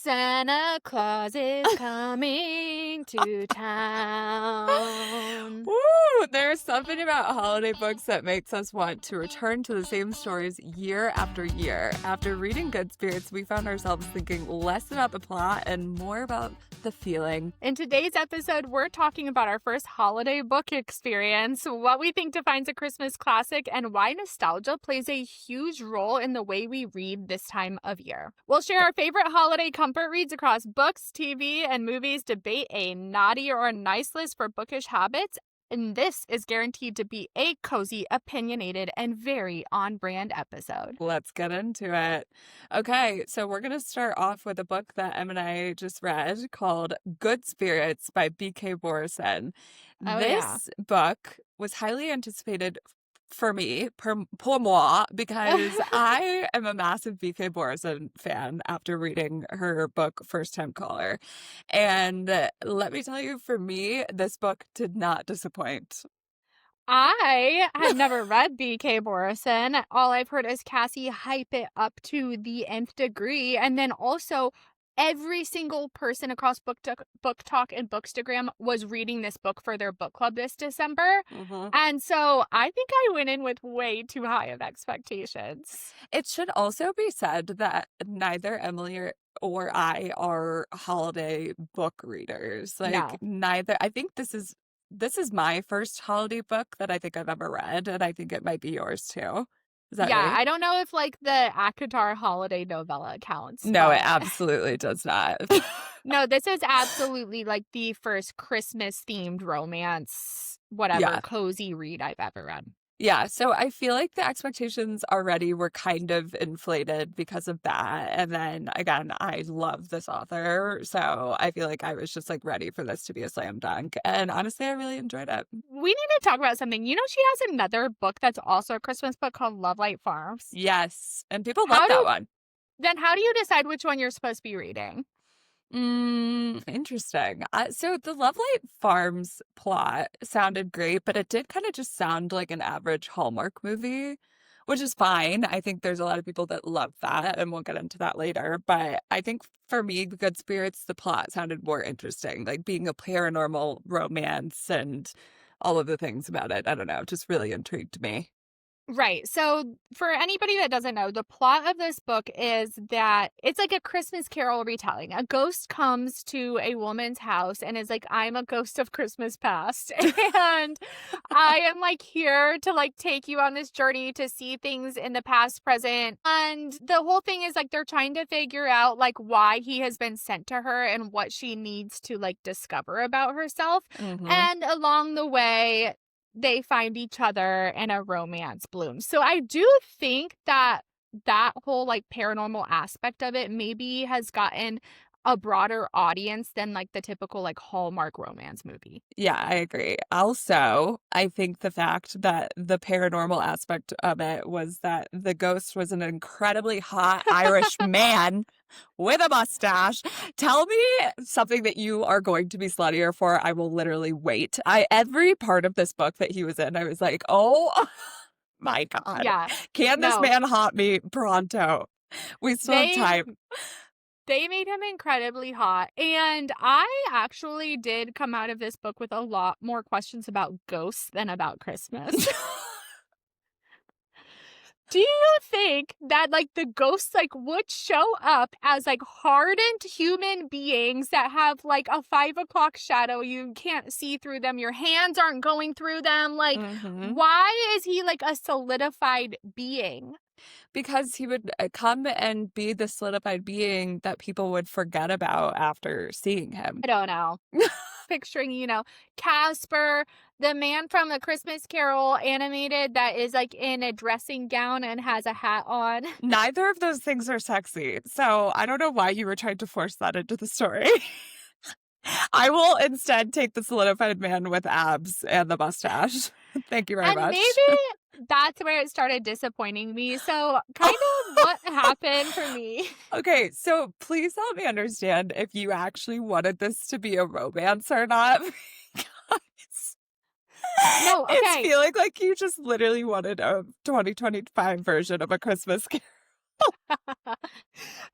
Santa Claus is coming to town. Woo! There's something about holiday books that makes us want to return to the same stories year after year. After reading Good Spirits, we found ourselves thinking less about the plot and more about the feeling. In today's episode, we're talking about our first holiday book experience, what we think defines a Christmas classic, and why nostalgia plays a huge role in the way we read this time of year. We'll share our favorite holiday comfort reads across books, TV, and movies, debate a naughty or nice list for bookish habits, and this is guaranteed to be a cozy, opinionated, and very on-brand episode. Let's get into it. Okay, so we're going to start off with a book that Em and I just read called Good Spirits by B.K. Borison. This book was highly anticipated for me, pour moi, because I am a massive B.K. Borison fan after reading her book First Time Caller. And let me tell you, for me, this book did not disappoint. I have never read B.K. Borison. All I've heard is Cassie hype it up to the nth degree. And then also, every single person across Book Talk and Bookstagram was reading this book for their book club this December. Mm-hmm. And so I think I went in with way too high of expectations. It should also be said that neither Emily or I are holiday book readers. Neither. I think this is my first holiday book that I think I've ever read, and I think it might be yours too. Is that right? I don't know if the ACOTAR holiday novella counts. No, it absolutely does not. No, this is absolutely the first Christmas themed romance, cozy read I've ever read. Yeah, so I feel like the expectations already were kind of inflated because of that. And then again, I love this author. So I feel like I was just ready for this to be a slam dunk. And honestly, I really enjoyed it. We need to talk about something. You know, she has another book that's also a Christmas book called Love Light Farms. Yes. And people love that one. Then how do you decide which one you're supposed to be reading? Interesting. So the Love Light Farms plot sounded great, but it did kind of just sound like an average Hallmark movie, which is fine. I think there's a lot of people that love that, and we'll get into that later. But I think for me, Good Spirits, the plot sounded more interesting, like being a paranormal romance and all of the things about it. I don't know, it just really intrigued me. Right. So for anybody that doesn't know, the plot of this book is that it's like a Christmas Carol retelling. A ghost comes to a woman's house and is like, I'm a ghost of Christmas past. And I am here to take you on this journey to see things in the past, present. And the whole thing is they're trying to figure out why he has been sent to her and what she needs to discover about herself. Mm-hmm. And along the way, they find each other and a romance blooms. So I do think that whole paranormal aspect of it maybe has gotten a broader audience than the typical Hallmark romance movie. Yeah, I agree. Also, I think the fact that the paranormal aspect of it was that the ghost was an incredibly hot Irish man with a mustache. Tell me something that you are going to be sluttier for. I will literally wait. Every part of this book that he was in, I was like, oh my God. Yeah. Can this man haunt me pronto? We still have time. They made him incredibly hot. And I actually did come out of this book with a lot more questions about ghosts than about Christmas. Do you think that the ghosts would show up as hardened human beings that have a 5 o'clock shadow? You can't see through them. Your hands aren't going through them. Why is he a solidified being? Because he would come and be the solidified being that people would forget about after seeing him. I don't know. Picturing, Casper, the man from the Christmas Carol animated that is in a dressing gown and has a hat on. Neither of those things are sexy. So I don't know why you were trying to force that into the story. I will instead take the solidified man with abs and the mustache. Thank you very much. And maybe that's where it started disappointing me. So kind of what happened for me. Okay, so please help me understand if you actually wanted this to be a romance or not. No, okay. It's feeling like you just literally wanted a 2025 version of A Christmas Carol.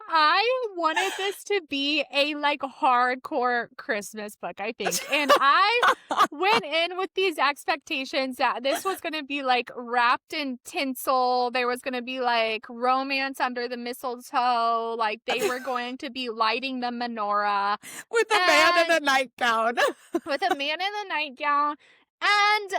I wanted this to be a, like, hardcore Christmas book, I think, and I went in with these expectations that this was gonna be, like, wrapped in tinsel, there was gonna be, like, romance under the mistletoe, like, they were going to be lighting the menorah, With a man in and a nightgown. with a man in a nightgown, and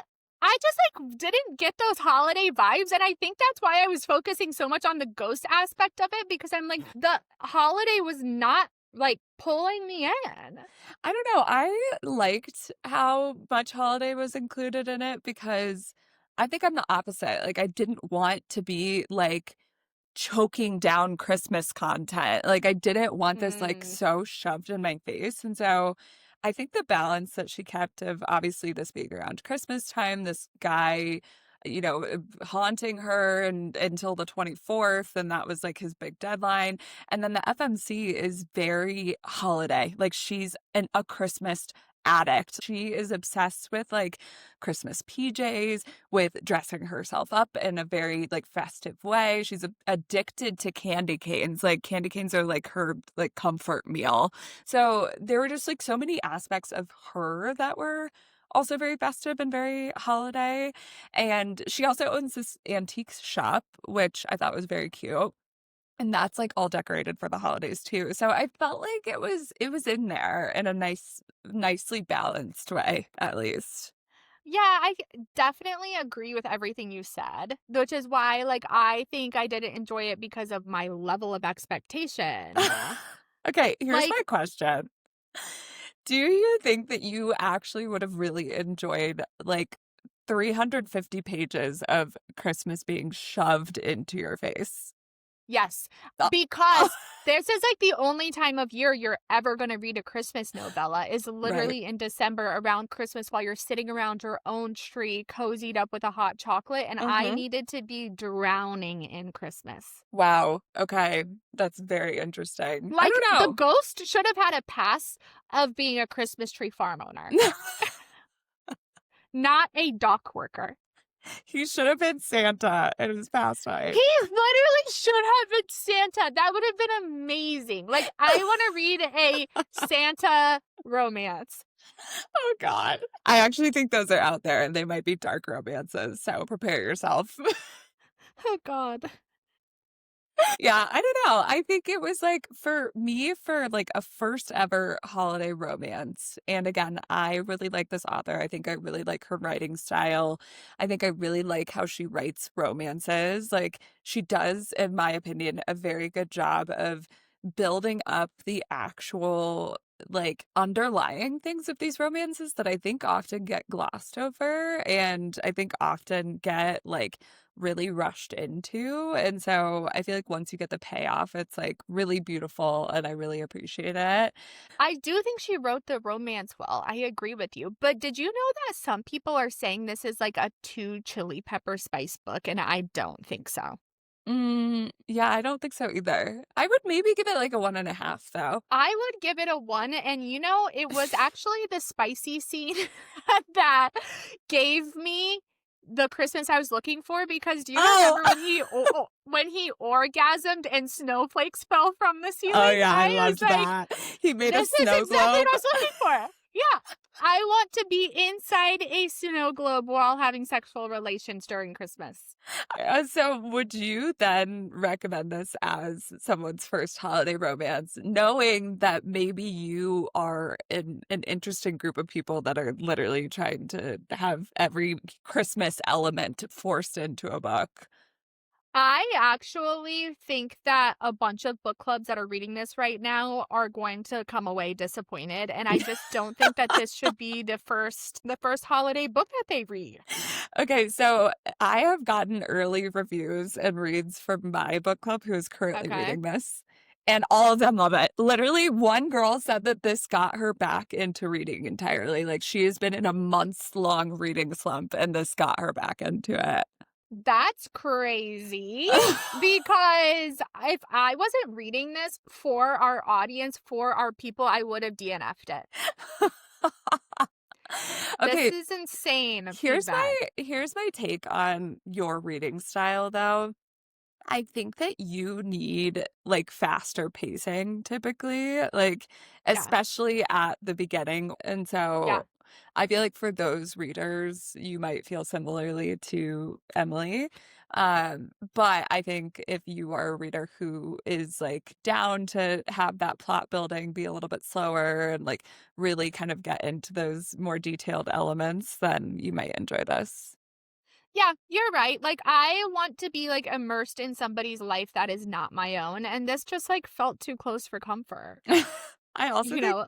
I just, like, didn't get those holiday vibes, and I think that's why I was focusing so much on the ghost aspect of it, because I'm like, the holiday was not, like, pulling me in. I don't know. I liked how much holiday was included in it because I think I'm the opposite. Like, I didn't want to be like choking down Christmas content. Like, I didn't want this like Mm. so shoved in my face. And so I think the balance that she kept of obviously this being around Christmas time, this guy, haunting her and until the 24th, and that was like his big deadline. And then the FMC is very holiday. Like she's a Christmas addict. She is obsessed with like Christmas PJs, with dressing herself up in a very like festive way. She's addicted to candy canes. Like candy canes are like her like comfort meal. So there were just like so many aspects of her that were also very festive and very holiday. And she also owns this antique shop, which I thought was very cute. And that's like all decorated for the holidays too. So I felt like it was in there in a nicely balanced way, at least. Yeah, I definitely agree with everything you said, which is why, like, I think I didn't enjoy it because of my level of expectation. Okay, here's my Like, question. Do you think that you actually would have really enjoyed like 350 pages of Christmas being shoved into your face? yes, Uh, because this is, like, the only time of year you're ever gonna read a Christmas novella is right. literally in December around Christmas while you're sitting around your own tree, cozied up with a hot chocolate, and I Mhm. needed to be drowning in Christmas. Wow. Okay. That's very interesting. I Like, the don't ghost should have had a pass of being a Christmas tree farm owner, know. not a dock worker. He should have been Santa in his pastime. He literally should have been Santa. That would have been amazing. Like, I wanna read a Santa romance. Oh god. I actually think those are out there and they might be dark romances, so prepare yourself. Oh god. Yeah, I don't know. I think it was like for me, for like a first ever holiday romance. And again, I really like this author. I think I really like her writing style. I think I really like how she writes romances. Like she does, in my opinion, a very good job of building up the actual like underlying things of these romances that I think often get glossed over and I think often get like really rushed into. And so I feel like once you get the payoff, it's like really beautiful and I really appreciate it. I do think she wrote the romance well. I agree with you. But did you know that some people are saying this is like a 2 chili pepper spice book, and I don't think so. Yeah, I don't think so either. I would maybe give it like a 1.5 though. I would give it a 1, and, it was actually the spicy scene that gave me the Christmas I was looking for, because do you Oh, remember when he orgasmed and snowflakes fell from the oh ceiling? yeah, I I was loved like, that. He made a "This is snow exactly what globe. I was looking for." Yeah. I want to be inside a snow globe while having sexual relations during Christmas. So would you then recommend this as someone's first holiday romance, knowing that maybe you are in an interesting group of people that are literally trying to have every Christmas element forced into a book? I actually think that a bunch of book clubs that are reading this right now are going to come away disappointed, and I just don't think that this should be the first holiday book that they read. Okay, so I have gotten early reviews and reads from my book club who is currently Okay. reading this, and all of them love it. Literally, one girl said that this got her back into reading entirely. Like she has been in a months-long reading slump, and this got her back into it. That's crazy, because if I wasn't reading this for our audience, for our people, I would have DNF'd it. This Okay, is insane here's my feedback. here's my take on your reading style though. I think that you need, like, faster pacing typically, like, Yeah. especially at the beginning, and Yeah. so I feel like for those readers, you might feel similarly to Emily, but I think if you are a reader who is, like, down to have that plot building be a little bit slower and, like, really kind of get into those more detailed elements, then you might enjoy this. Yeah, you're right. Like, I want to be, like, immersed in somebody's life that is not my own, and this just, like, felt too close for comfort. I also You think know,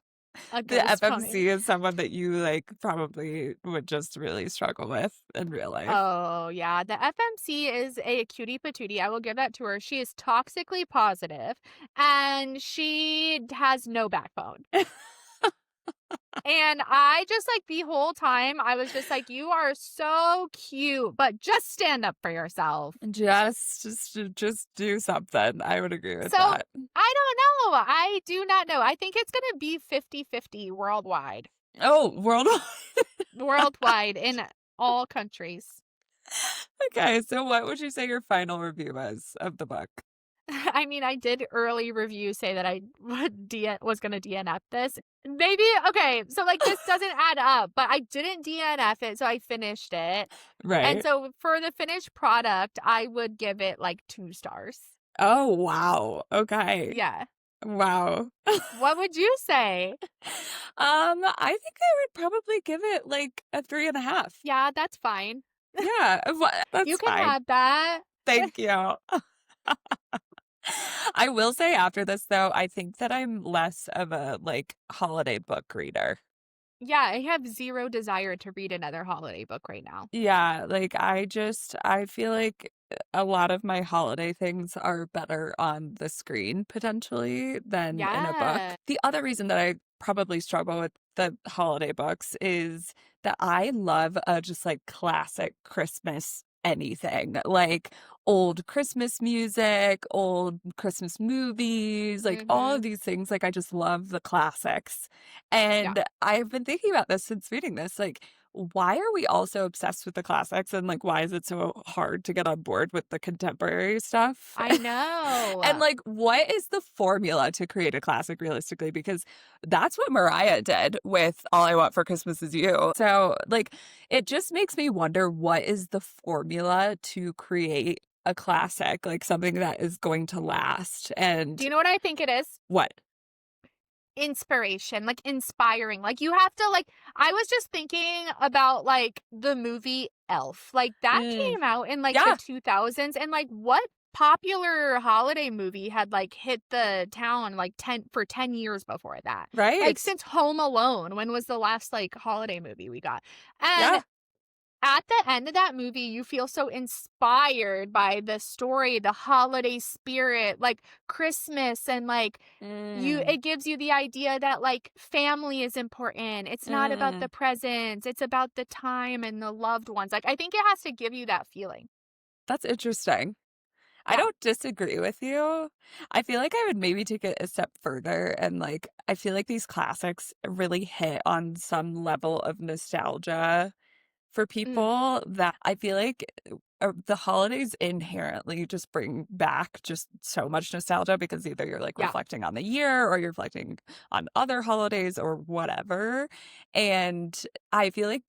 a the ghost coming. FMC is someone that you, like, probably would just really struggle with in real life. Oh, yeah, the FMC is a cutie patootie, I will give that to her. She is toxically positive, and she has no backbone. And I just, like, the whole time, I was just like, "You are so cute, but just stand up for yourself." Just do something. I would agree with So, that. I don't know. I do not know. I think it's gonna be 50-50 worldwide. Oh, worldwide. Worldwide in all countries. Okay, so what would you say your final review is of the book? I mean, I did early review say that I would was gonna DNF this. Maybe okay, so, like, this doesn't add up, but I didn't DNF it, so I finished it. And Right. so for the finished product, I would give it, like, 2 stars. Oh, wow. Okay. Yeah. Wow. What would you say? I think I would probably give it, like, a 3.5. Yeah, that's fine. Yeah, You that's can fine. have that. Thank you. I will say after this, though, I think that I'm less of a, like, holiday book reader. Yeah, I have 0 desire to read another holiday book right now. Yeah, like, I feel like a lot of my holiday things are better on the screen potentially than in a book. Yeah. The other reason that I probably struggle with the holiday books is that I love a just, like, classic Christmas anything, like old Christmas music, old Christmas movies, like, all of Mhm. these things, like, I just love the classics, Yeah. and I've been thinking about this since reading this, like, why are we all so obsessed with the classics and, like, why is it so hard to get on board with the contemporary stuff? I And, know. like, what is the formula to create a classic realistically? Because that's what Mariah did with All I Want for Christmas Is You. So, like, it just makes me wonder what is the formula to create a classic, like, something that is going to last, Do and you know what I think it is? what? Inspiration, like, inspiring. Like, you have to, like I was just thinking about, like, the movie Elf. Like, that Mm, came out in, like, the yeah, 2000s, and, like, what popular holiday movie had, like, hit the town, like, 10 years before that? Like, right. since Home Alone, when was the last, like, holiday movie we got? And Yeah. at the end of that movie, you feel so inspired by the story, the holiday spirit, like Christmas and like you Mm, it gives you the idea that like family is important. It's not about mm. the presents, it's about the time and the loved ones. Like I think it has to give you that feeling. That's interesting. I Yeah. don't disagree with you. I feel like I would maybe take it a step further and, like, I feel like these classics really hit on some level of nostalgia for Mm, people that I feel like the holidays inherently just bring back just so much nostalgia because either you're, like, yeah. reflecting on the year or you're reflecting on other holidays or whatever, and I feel like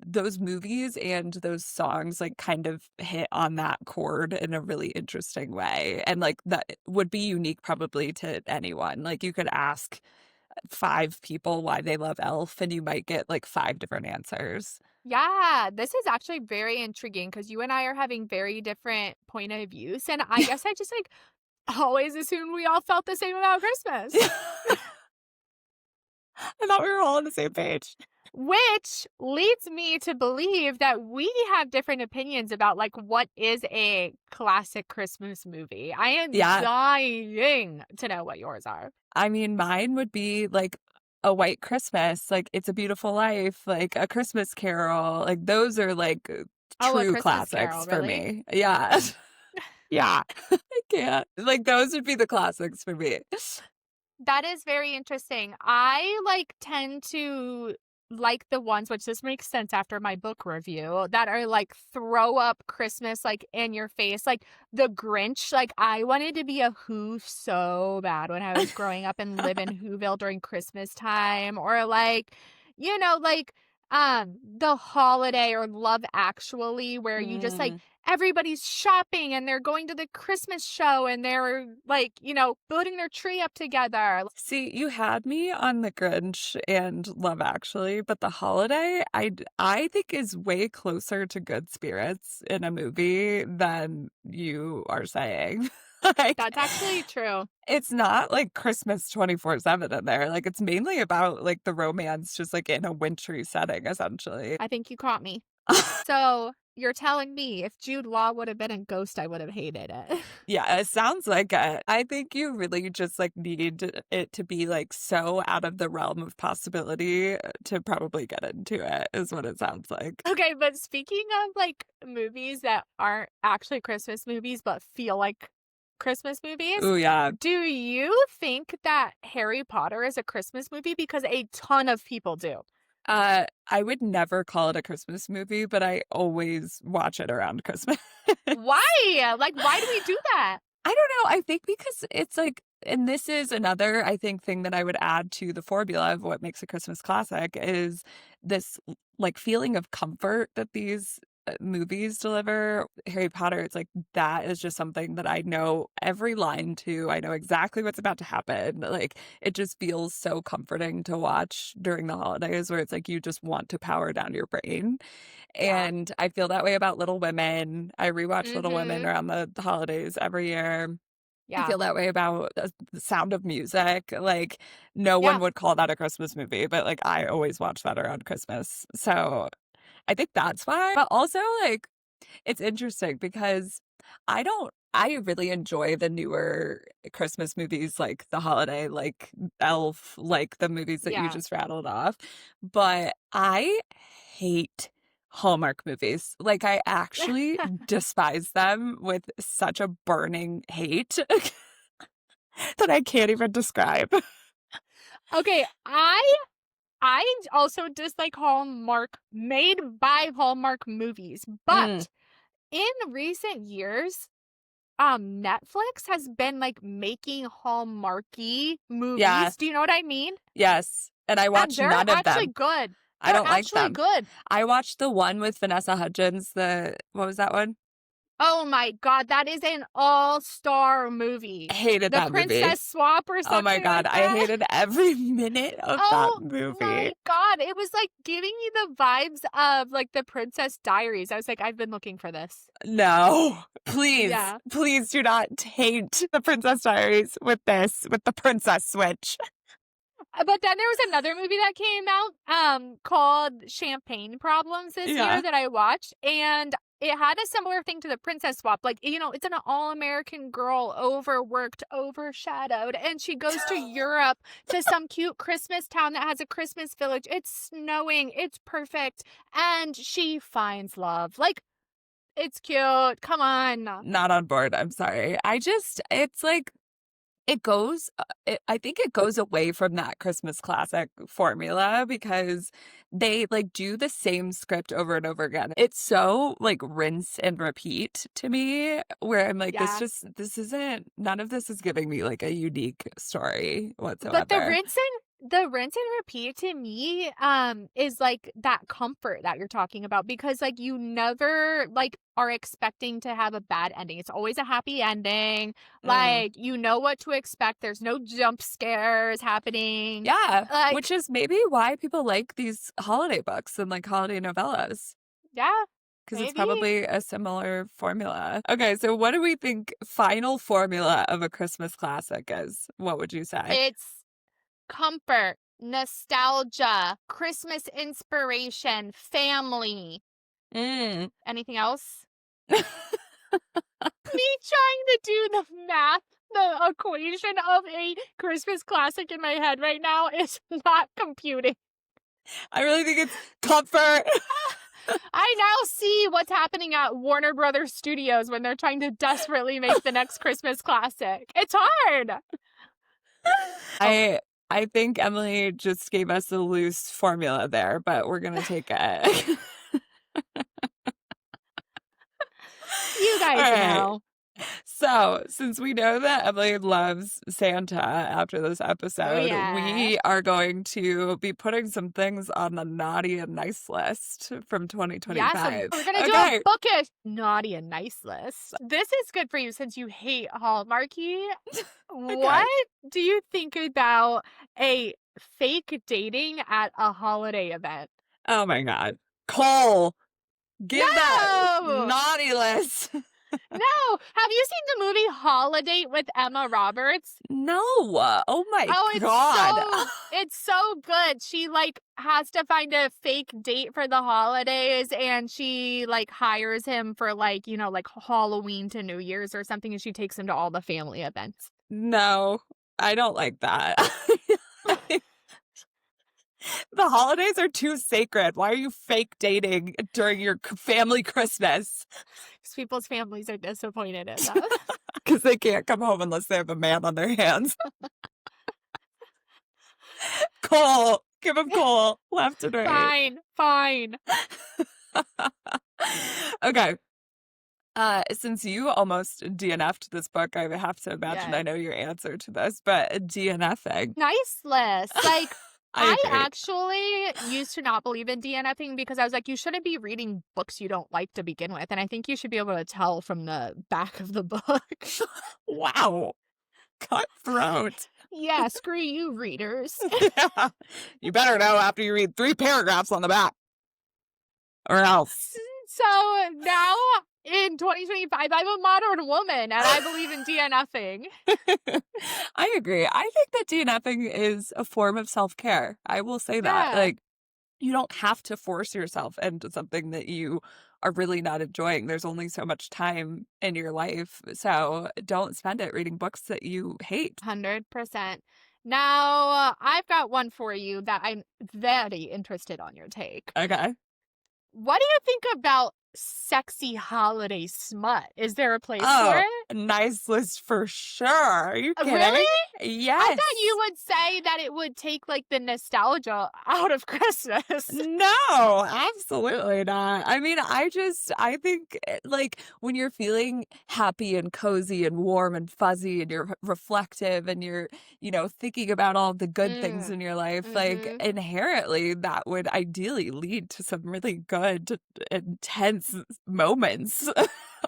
those movies and those songs, like, kind of hit on that chord in a really interesting way, and, like, that would be unique probably to anyone. Like, you could ask 5 people why they love Elf, and you might get, like, 5 different answers. Yeah, this is actually very intriguing because you and I are having very different point of views. And I guess I just like always assumed we all felt the same about Christmas. I thought we were all on the same page. Which leads me to believe that we have different opinions about like what is a classic Christmas movie. I am Yeah, dying to know what yours are. I mean, mine would be, like, A White Christmas, like, It's a Beautiful Life, like, A Christmas Carol, like, those are, like, Oh, A true Christmas classics Carol, for really? me. Yeah. Yeah. I can't. Like, those would be the classics for me. That is very interesting. I like tend to like the ones, which this makes sense after my book review, that are like throw up Christmas like in your face. Like the Grinch, like I wanted to be a Who so bad when I was growing up and live in Whoville during Christmas time. Or like, like the Holiday or Love Actually, where you just like Mm. everybody's shopping and they're going to the Christmas show and they're like, building their tree up together. See, you had me on The Grinch and Love Actually, but The Holiday, I think is way closer to Good Spirits in a movie than you are saying. Like, That's actually true. it's not like Christmas 24/7 in there. Like, it's mainly about like the romance just like in a wintry setting, essentially. I think you caught me. So you're telling me if Jude Law would have been in Ghost, I would have hated it. Yeah, it sounds like it. I think you really just like need it to be like so out of the realm of possibility to probably get into it, is what it sounds like. Okay, but speaking of like movies that aren't actually Christmas movies but feel like Christmas movies, Oh, yeah. do you think that Harry Potter is a Christmas movie? Because a ton of people do. I would never call it a Christmas movie, but I always watch it around Christmas. Why? Like, why do we do that? I don't know. I think because it's like, and this is another, I think, thing that I would add to the formula of what makes a Christmas classic is this like feeling of comfort that these movies deliver. Harry Potter, it's like that is just something that I know every line to. I know exactly what's about to happen. Like it just feels so comforting to watch during the holidays where it's like you just want to power down your brain. Yeah. And I feel that way about Little Women. I rewatch Little Women Mm-hmm. around the holidays every year. I Yeah. feel that way about The Sound of Music. Like, no one Yeah. would call that a Christmas movie, but like, I always watch that around Christmas. So I think that's why. But also, like, it's interesting because I really enjoy the newer Christmas movies like The Holiday, like Elf, like the movies that you Yeah. just rattled off. But I hate Hallmark movies. Like, I actually despise them with such a burning hate that I can't even describe. Okay, I also dislike Hallmark made by Hallmark movies, Mm, but in recent years, Netflix has been like making Hallmarky yeah, movies. Do you know what I mean? yes. And I And watch they're none of actually them. good. I They're don't like actually them. good. I watched the one with Vanessa Hudgens, what was that one? Oh my God, that is an all-star movie. I hated The that movie. Princess Swap or Oh my something God, like I that. hated every minute of that Oh movie. my God. It was like giving me the vibes of like the Princess Diaries. I was like, I've been looking for this. No, please, Yeah. please do not taint the Princess Diaries with this, with the Princess Switch. But then there was another movie that came out called Champagne Problems this year Yeah. that I watched, and it had a similar thing to the Princess Swap. Like, it's an all-American girl, overworked, overshadowed, and she goes to Europe to some cute Christmas town that has a Christmas village. It's snowing, it's perfect, and she finds love. Like, it's cute. Come on. Not on board. I'm sorry. It's like, I think it goes away from that Christmas classic formula because they like do the same script over and over again. It's so like rinse and repeat to me where I'm like, Yeah. none of this is giving me like a unique story But the whatsoever. rinse and repeat to me is like that comfort that you're talking about, because like you never like are expecting to have a bad ending. It's always a happy ending. Mm. Like you know what to expect. There's no jump scares happening. Yeah, which Like, is maybe why people like these holiday books and like holiday novellas. yeah, Because it's maybe. probably a similar formula. Okay, so what do we think final formula of a Christmas classic is? What would you say? It's comfort, nostalgia, Christmas inspiration, family. Mm. Anything else? Me trying to do the math, the equation of a Christmas classic in my head right now is not computing. I really think it's comfort. I now see what's happening at Warner Brothers Studios when they're trying to desperately make the next Christmas classic. It's hard. I I think Emily just gave us a loose formula there, but we're gonna take it. You All guys right. know. So, since we know that Emily loves Santa after this Oh, episode, yeah. we are going to be putting some things on the naughty and nice list from Yeah, so 2025. we're gonna do a Okay. bookish naughty and nice list. This is good for you since you hate Hallmarky. Okay. What do you think about a fake dating at a holiday event? Oh my God. Cole, give that No! naughty list. No! Have you seen the movie Holiday with Emma Roberts? No. Oh my Oh, God. it's so good. She like has to find a fake date for the holidays and she like hires him for like, like Halloween to New Year's or something and she takes him to all the family events. No, I don't like that. The holidays are too sacred. Why are you fake dating during your family Christmas? Because people's families are disappointed in them. Because they can't come home unless they have a man on their hands. Cole, give him Cole, left and right. Fine. Okay. Since you almost DNF'd this book, I have to imagine Yeah. I know your answer to this, but DNFing. Nice list. Like, I I agree. actually used to not believe in DNFing because I was like, you shouldn't be reading books you don't like to begin with. And I think you should be able to tell from the back of the book. Wow. Cutthroat. Yeah, screw you, readers. Yeah. You better know after you read 3 paragraphs on the back. Or else. So now in 2025, I'm a modern woman and I believe in DNFing. I agree. I think that DNFing is a form of self-care. I will say that. Yeah. Like, you don't have to force yourself into something that you are really not enjoying. There's only so much time in your life. So don't spend it reading books that you hate. 100%. Now, I've got one for you that I'm very interested on your take. Okay. What do you think about sexy holiday smut? Is there a place for Oh, it? nice list for sure. Are you kidding? Really? Yes. I thought you would say that it would take like the nostalgia out of Christmas. No, absolutely not. I mean, I think like when you're feeling happy and cozy and warm and fuzzy and you're reflective and you're, thinking about all the good things in your life, like Mm-hmm. inherently that would ideally lead to some really good, intense moments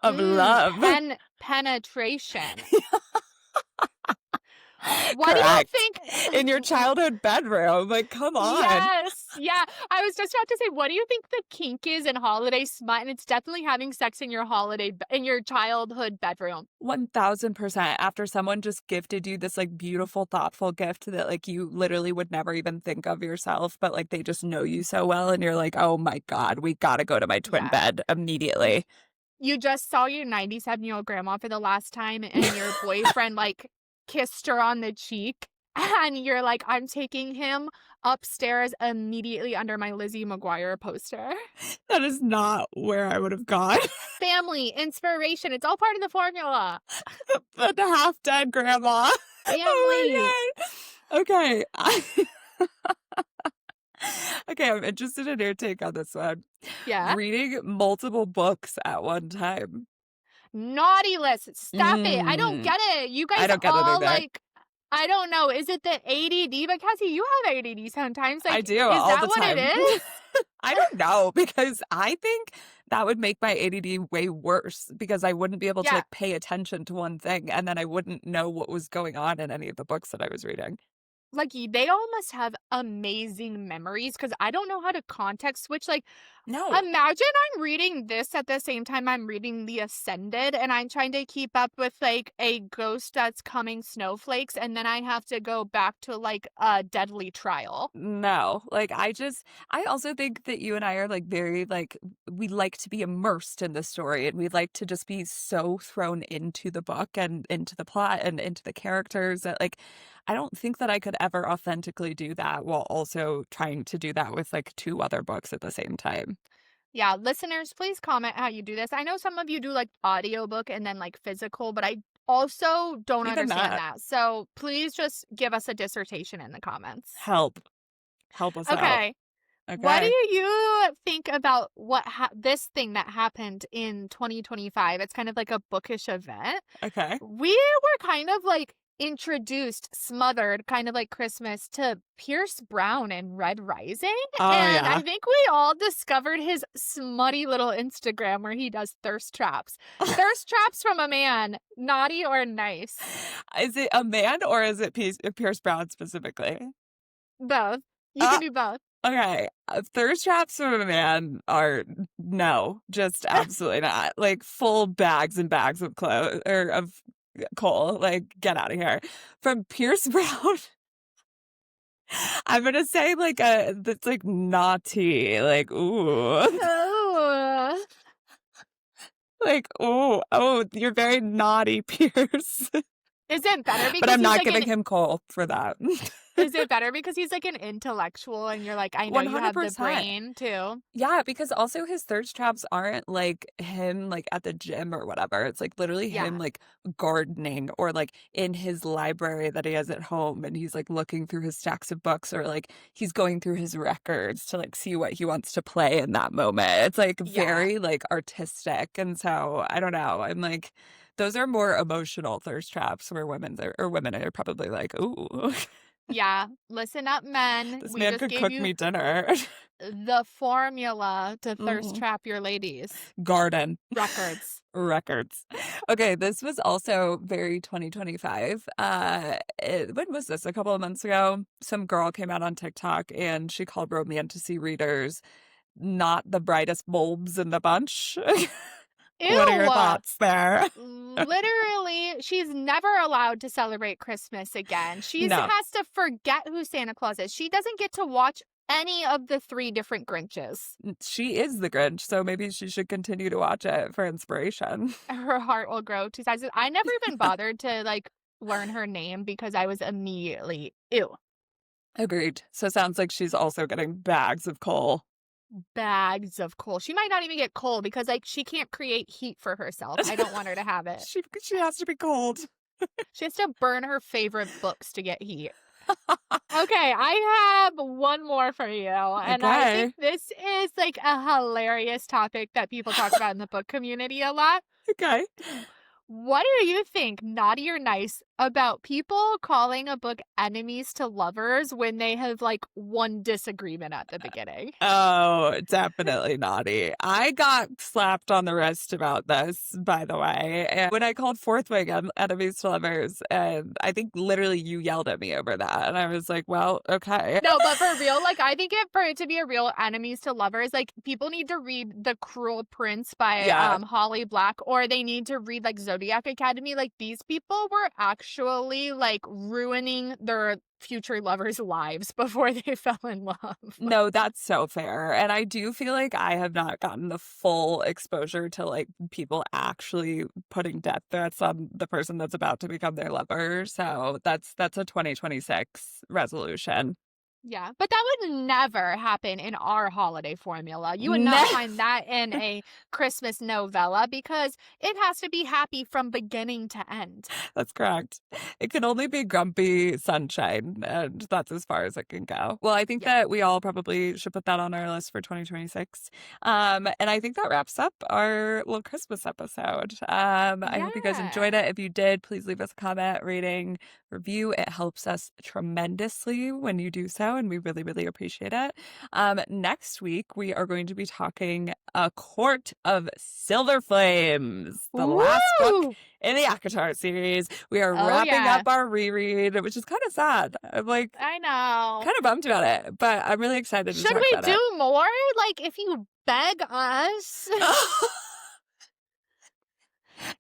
of love. Penetration. What Correct. do you think? In your childhood bedroom. Like, come on. Yes. Yeah. I was just about to say, what do you think the kink is in holiday smut? And it's definitely having sex in your in your childhood bedroom. 1000%. After someone just gifted you this like beautiful, thoughtful gift that like you literally would never even think of yourself, but like they just know you so well. And you're like, oh my God, we got to go to my twin Yeah. bed immediately. You just saw your 97-year-old grandma for the last time and your boyfriend like kissed her on the cheek. And you're like, I'm taking him upstairs immediately under my Lizzie McGuire poster. That is not where I would have gone. Family, inspiration. It's all part of the formula. But the half dead grandma. Family. Oh my God. Okay. Okay, I'm interested in your take on this one. Yeah. Reading multiple books at one time. Naughty list. Stop it. I don't get it. You guys I don't get it all either. like, I don't know. Is it the ADD? But Cassie, you have ADD sometimes. Like, I do is all that the what time. it is? I don't know because I think that would make my ADD way worse because I wouldn't be able to like pay attention to one thing and then I wouldn't know what was going on in any of the books that I was reading. Like, they all must have amazing memories because I don't know how to context switch. Like, No. imagine I'm reading this at the same time I'm reading The Ascended and I'm trying to keep up with like a ghost that's coming snowflakes and then I have to go back to like a deadly trial. No. Like I also think that you and I are like very like we like to be immersed in the story and we like to just be so thrown into the book and into the plot and into the characters that like I don't think that I could ever authentically do that while also trying to do that with like 2 other books at the same time. Yeah, listeners, please comment how you do this. I know some of you do like audiobook and then like physical, but also don't Even understand that. that. So please just give us a dissertation in the comments. Help. Help us out. Okay. What do Okay. you think about this thing that happened in 2025? It's kind of like a bookish event. Okay. We were kind of like introduced, smothered, kind of like Christmas, to Pierce Brown and Red Rising. Oh, And I yeah. think we all discovered his smutty little Instagram where he does thirst traps. Thirst traps from a man, naughty or nice? Is it a man or is it Pierce Brown specifically? Both. You Uh, can do both. okay. Thirst traps from a man are no, just absolutely not. Like full bags and bags of clothes or of coal. Like, get out of here. From Pierce Brown, I'm gonna say like that's like naughty. Like, ooh. Oh. Like, oh, you're very naughty, Pierce. Is it better But because I'm he's not like giving an him coal for that. is it better because he's like an intellectual and you're like, I know you have the 100%. brain too? Yeah, because also his thirst traps aren't like him like at the gym or whatever. It's like literally him Yeah. like gardening or like in his library that he has at home and he's like looking through his stacks of books or like he's going through his records to like see what he wants to play in that moment. It's like Yeah. very like artistic. And so I don't know. I'm like those are more emotional thirst traps where women are probably like, ooh, Yeah. Listen up, men. this We man just could gave cook you me dinner. the formula to thirst Mhm. trap your ladies. Garden. Records. Records. Okay, this was also very 2025. When was this? A couple of months ago, some girl came out on TikTok and she called romantasy readers not the brightest bulbs in the bunch. What are your Ew. thoughts there? Literally, she's never allowed to celebrate Christmas again. She No, has to forget who Santa Claus is. She doesn't get to watch any of the three different Grinches. she is the Grinch, so maybe she should continue to watch it for inspiration. Her heart will grow two sizes. I never even bothered to like learn her name because I was immediately ew. Agreed. So sounds like she's also getting bags of coal. Bags of coal. She might not even get coal because like she can't create heat for herself. I don't want her to have it. She has to be cold. She has to burn her favorite books to get heat. Okay, I have one more for you. And I Okay. think this is like a hilarious topic that people talk about in the book community a lot. Okay. What do you think, naughty or nice, about people calling a book enemies to lovers when they have like one disagreement at the beginning? Oh, definitely naughty. I got slapped on the wrist about this, by the way. And when I called Fourth Wing enemies to lovers, and I think literally you yelled at me over that. And I was like, well, okay. No, but for real, like I think for it to be a real enemies to lovers, like people need to read The Cruel Prince by Yeah. Holly Black, or they need to read like Zodiac Academy. Like these people were actually like ruining their future lovers' lives before they fell in love. No, that's so fair. And I do feel like I have not gotten the full exposure to like people actually putting death threats on the person that's about to become their lover. So that's a 2026 resolution. Yeah, but that would never happen in our holiday formula. You would not Ne- find that in a Christmas novella because it has to be happy from beginning to end. That's correct. It can only be grumpy sunshine, and that's as far as it can go. Well, I think Yeah. that we all probably should put that on our list for 2026. And I think that wraps up our little Christmas episode. I hope you guys enjoyed Yeah. it. If you did, please leave us a comment, rating, review. It helps us tremendously when you do so, and we really, really appreciate it. Next week, we are going to be talking A Court of Silver Flames, the last book Woo! in the ACOTAR series. We are Oh, wrapping yeah. up our reread, which is kind of sad. I'm like I know. kind of bummed about it, but I'm really excited to Should talk we about it. do more? Like, if you beg us, You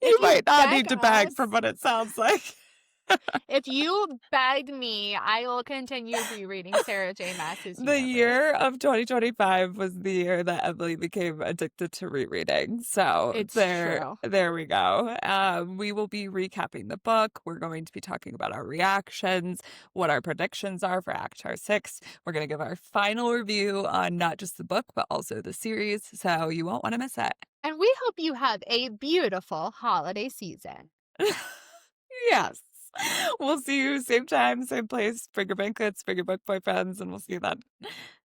if you might not beg need to beg us, from what it sounds like. if you beg me, I will continue rereading Sarah J. Maas's The universe. year of 2025 was the year that Emily became addicted to rereading. So It's true. there we go. We will be recapping the book. We're going to be talking about our reactions, what our predictions are for ACOTAR 6. We're going to give our final review on not just the book, but also the series. So you won't want to miss it. And we hope you have a beautiful holiday season. Yes. We'll see you same time, same place. Bring your blankets, bring your book boyfriends, and we'll see you then.